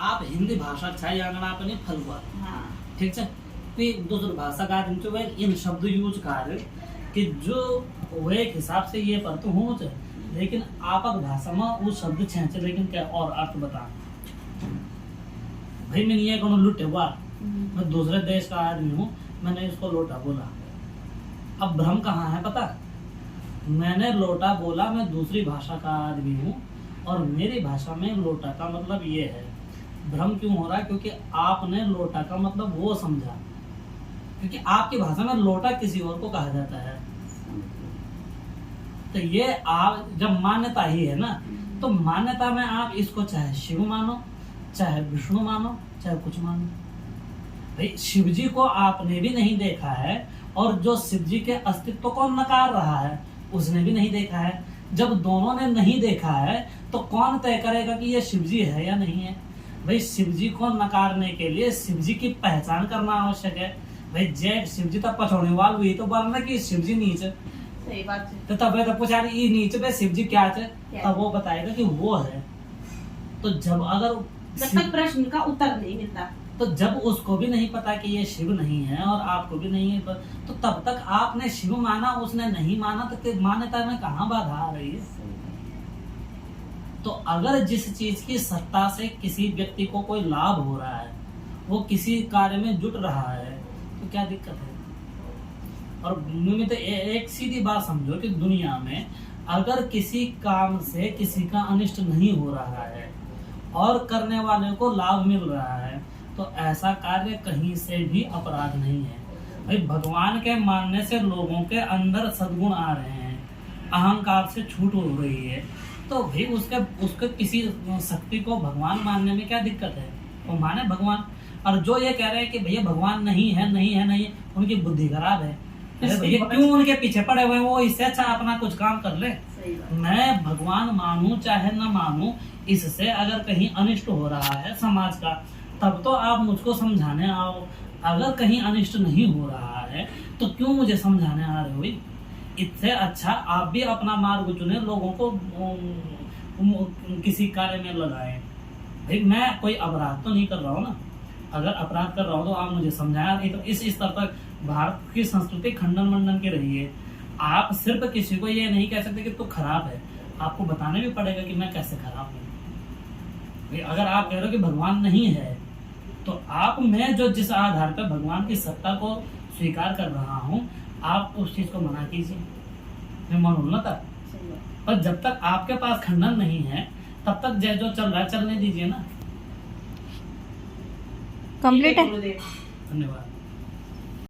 आप हिंदी भाषा छाई आंगणापणी फलवा हाँ ठीक है ते दूसरी भाषा का दिन वे इन शब्द यूज कर कि जो वो एक हिसाब से ये पर तो हो लेकिन आपक भाषा में वो शब्द छेंचे लेकिन क्या और अर्थ बता भाई मैंने ये कोनो लुटे हुआ मैं दूसरे देश का आदमी हूँ मैंने इसको लोटा बोला अब भ्रम कहाँ है पता मैंने लोटा बोला मैं दूसरी भाषा का आदमी हूँ और मेरी भाषा में लोटा का मतलब ये है भ्रम क्यों हो रहा है क्योंकि आपने लोटा का मतलब वो समझा क्योंकि आपकी भाषा में लोटा किसी और को कहा जाता है तो ये आप जब मान्यता ही है ना तो मान्यता में आप इसको चाहे शिव मानो चाहे विष्णु मानो चाहे कुछ मानो भाई शिव जी को आपने भी नहीं देखा है और जो शिव जी के अस्तित्व को नकार रहा है उसने भी नहीं देखा है जब दोनों ने नहीं देखा है तो कौन तय करेगा कि ये शिव जी है या नहीं है भाई शिव जी को नकारने के लिए शिव जी की पहचान करना आवश्यक है भाई जय शिव जी तक पछोड़ने वाल हुई तो बोलना कि शिव जी नीचे सही बात है तो तब तो पूछा ये नीचे पे शिव जी क्या है तब वो बताएगा कि वो है तो जब अगर जब तक प्रश्न का उत्तर नहीं मिलता तो जब उसको भी नहीं पता कि ये शिव नहीं है और आपको भी नहीं है तो तब तक आपने शिव माना उसने नहीं माना तो मान्यता में कहाँ बाधा आ रही है तो अगर जिस चीज की सत्ता से किसी व्यक्ति को कोई लाभ हो रहा है वो किसी कार्य में जुट रहा है तो क्या दिक्कत है और मुझे तो एक सीधी बात समझो कि दुनिया में अगर किसी काम से किसी का अनिष्ट नहीं हो रहा है और करने वाले को लाभ मिल रहा है तो ऐसा कार्य कहीं से भी अपराध नहीं है भाई भगवान के मानने से लोगों के अंदर सद्गुण आ रहे हैं अहंकार से छूट हो रही है तो भाई उसके किसी शक्ति को भगवान मानने में क्या दिक्कत है वो माने भगवान और जो ये कह रहे हैं कि भैया भगवान नहीं है उनकी बुद्धि खराब है भैया क्यों उनके पीछे पड़े हुए हैं वो इससे अच्छा अपना कुछ काम कर ले मैं भगवान मानूं चाहे न मानूं इससे अगर कहीं अनिष्ट हो रहा है समाज का तब तो आप मुझको समझाने आओ अगर कहीं अनिष्ट नहीं हो रहा है तो क्यों मुझे समझाने आ रहे हो इससे अच्छा आप भी अपना मार्ग चुने लोगों को किसी कार्य में लगाएं भाई मैं कोई अपराध तो नहीं कर रहा हूँ ना अगर अपराध कर रहा हूँ तो आप मुझे समझाया नहीं तो इस स्तर तक भारत की संस्कृति खंडन मंडन की रही है आप सिर्फ किसी को ये नहीं कह सकते कि तू खराब है आपको बताने भी पड़ेगा कि मैं कैसे खराब हूँ अगर आप कह रहे हो कि भगवान नहीं है तो आप मैं जो जिस आधार पर भगवान की सत्ता को स्वीकार कर रहा हूँ आप उस चीज को मना कीजिए मैं मानूँ ना तब पर जब तक आपके पास खंडन नहीं है तब तक जो चल रहा है चलने दीजिए ना कंप्लीट है गुरुदेव धन्यवाद